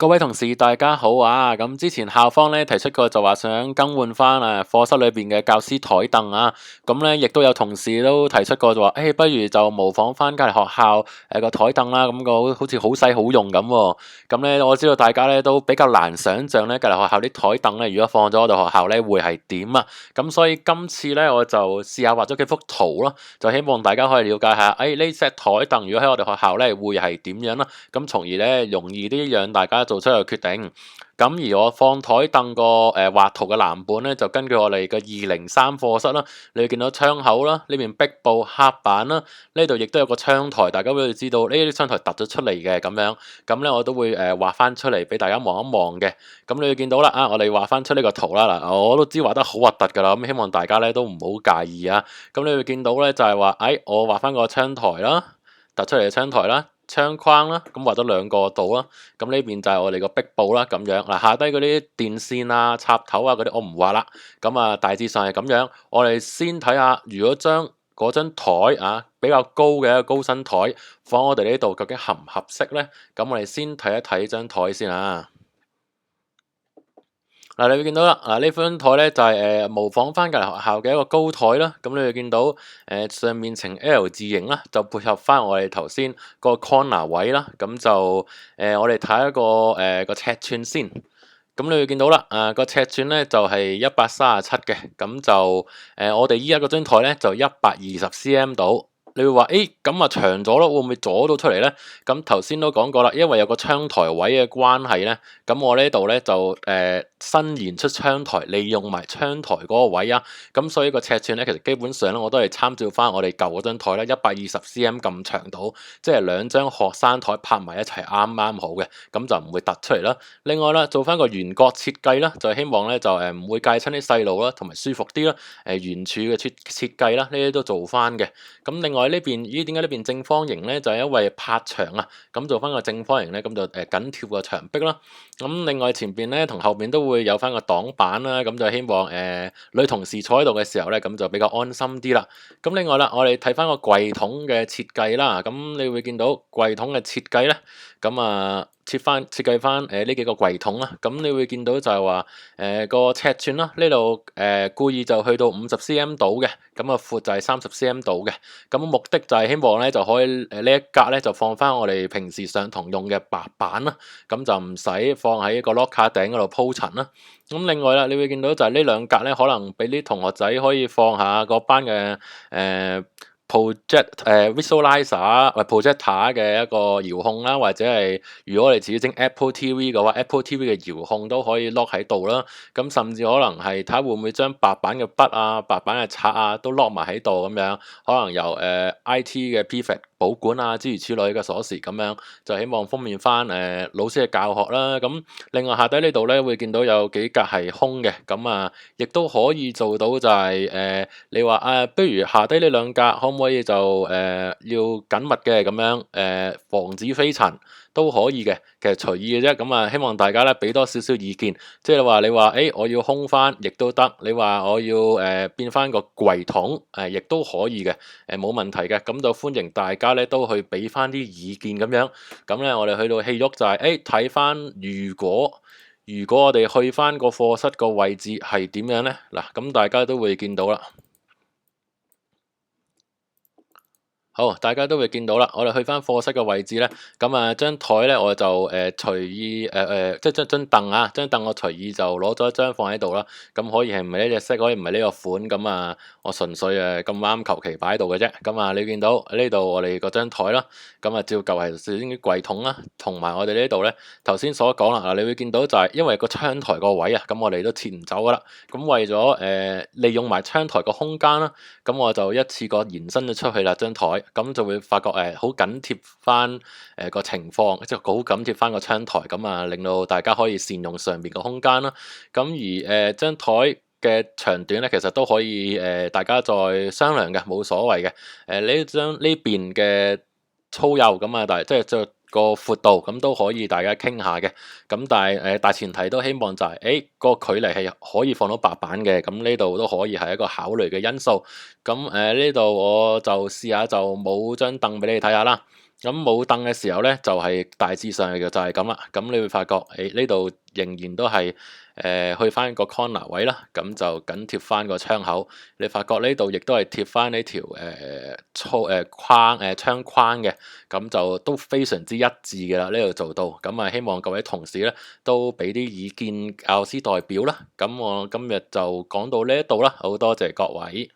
各位同事，大家好啊！咁之前校方咧提出過就話想更換翻課室裏邊嘅教師台凳啊，咁咧亦都有同事都提出過就話，不如就模仿翻隔離學校個台凳啦，咁個好似好細好用咁喎。咁咧我知道大家咧都比較難想像咧隔離學校啲台凳咧，如果放咗我哋學校咧會係點啊？咁所以今次咧我就試下畫咗幾幅圖咯，就希望大家可以了解下，呢 set 台凳如果喺我哋學校咧會係點樣啦？咁從而咧容易啲讓大家做出個決定。咁而我放台凳個畫圖嘅藍本咧，就根據我哋嘅203課室啦。你會見到窗口啦，呢邊壁布黑板啦，呢度亦都有個窗台，大家會知道呢啲窗台凸咗出嚟嘅咁樣。咁咧我都會畫翻出嚟俾大家望一望嘅。咁你會見到啦，我哋畫翻出呢個圖啦嗱，我都知畫得好核突㗎啦，咁希望大家咧都唔好介意啊。咁你會見到咧就係話，我畫翻個窗台啦，凸出嚟嘅窗台啦。窗框啦，咁畫咗兩個度啦，咁呢邊就係我哋個壁布啦，咁樣嗱，下低嗰啲電線啊、插頭啊嗰啲我唔畫啦，咁啊大致上係咁樣。我哋先睇下，如果將嗰張台比較高嘅一個高身台放我哋呢度，究竟合唔合適咧？咁我哋先睇一睇張台先啊。嗱，你會見到啦，呢張台咧就係模仿翻隔離學校嘅一個高台啦。咁你會見到上面呈 L 字形啦，就配合翻我哋頭先個 corner 位啦。咁就我哋睇一個個尺寸先。咁你會見到啦，個尺寸咧就係137嘅。咁就我哋依家嗰張台咧就120cm 度。你會話咁長咗咯，會唔會阻到出嚟咧？咁頭先都講過啦，因為有個窗台位嘅關係咧，咁我呢度咧就伸延出窗台，利用埋窗台嗰個位啊。咁所以個尺寸咧，其實基本上咧我都係參照翻我哋舊嗰張台咧120cm 咁長度，即係兩張學生台拍埋一齊啱啱好嘅，咁就唔會突出嚟啦。另外啦，做翻個圓角設計啦，就希望咧就唔會介親啲細路啦，同埋舒服啲啦。圓柱嘅設計啦，呢啲都做翻嘅。咁另外呢邊點解呢邊正方形咧？就係因為拍牆啊，咁做翻個正方形咧，咁就緊貼個牆壁啦。咁另外前邊咧同後邊都會有翻個擋板啦，咁就希望女同事坐喺度嘅時候咧，咁就比較安心啲啦。咁另外啦，我哋睇翻個櫃桶嘅設計啦，咁你會見到櫃桶嘅設計咧，咁設計翻呢幾個櫃桶啦，咁你會見到就係話個尺寸啦，呢度故意就去到50cm 度嘅，咁闊就係30cm 度嘅，咁目的就係希望咧就可以呢一格咧就放翻我哋平時上堂用嘅白板啦，咁就唔使放喺一個 locker 頂嗰度鋪塵啦。咁另外啦，你會見到就係呢兩格咧，可能俾啲同學仔可以放下嗰班嘅visualizer 或 projector 嘅一個遙控啦，或者係如果我哋自己整 Apple TV 嘅話，Apple TV 嘅遙控都可以 lock 喺度啦。咁甚至可能係睇下會唔會將白板嘅筆啊、白板嘅刷啊都 lock 埋喺度咁樣，可能由IT 嘅 prefect 保管啊諸如此類嘅鎖匙咁樣，就希望方便翻老師嘅教學啦。咁另外下底呢度咧會見到有幾格係空嘅，咁亦都可以做到就係你話不如下低呢兩格可唔可以就要緊密嘅咁樣防止飛塵都可以嘅，其實隨意嘅啫。咁希望大家咧俾多少少意見，即係你話我要空翻，亦都得；你話我要變翻個櫃桶，亦都可以嘅，冇問題嘅。咁就歡迎大家咧都去俾翻啲意見咁樣。咁咧我哋去到戲肉就係睇翻如果我哋去翻個課室個位置係點樣咧？嗱，咁大家都會見到啦。好，大家都會見到啦。我哋去翻課室嘅位置咧，咁張台咧我就隨意即係張凳啊，張凳我隨意就攞咗一張放喺度啦。咁可以係唔係呢隻色，可以唔係呢個款，咁我純粹咁啱求其擺喺度嘅啫。咁你見到呢度我哋嗰張台啦，咁照舊係先啲櫃桶啦，同埋我哋呢度咧頭先所講啦，你會見到就係因為個窗台個位啊，咁我哋都撤唔走噶啦。咁為咗利用埋窗台個空間啦，咁我就一次過延伸咗出去啦張台。咁就會發覺好緊貼翻個情況，即係好緊貼翻個窗台，咁令到大家可以善用上面個空間啦。咁而張台嘅長短咧，其實都可以大家再商量嘅，冇所謂嘅。呢邊嘅粗幼咁但係即係個闊度咁都可以大家傾下嘅。咁但係大前提都希望就係個距離係可以放到白板嘅。咁呢度都可以係一個考慮嘅因素。咁呢度我就試下就冇張凳俾你睇下啦。咁冇凳嘅時候咧，就係大致上嘅就係咁啦。咁你會發覺，呢度仍然都係去翻個 corner 位啦，咁就緊貼翻個窗口。你發覺呢度亦都係貼翻呢條窗框嘅，咁就都非常之一致嘅啦。呢度做到，咁啊希望各位同事咧都俾啲意見教師代表啦。咁我今日就講到呢一度啦，好多謝各位。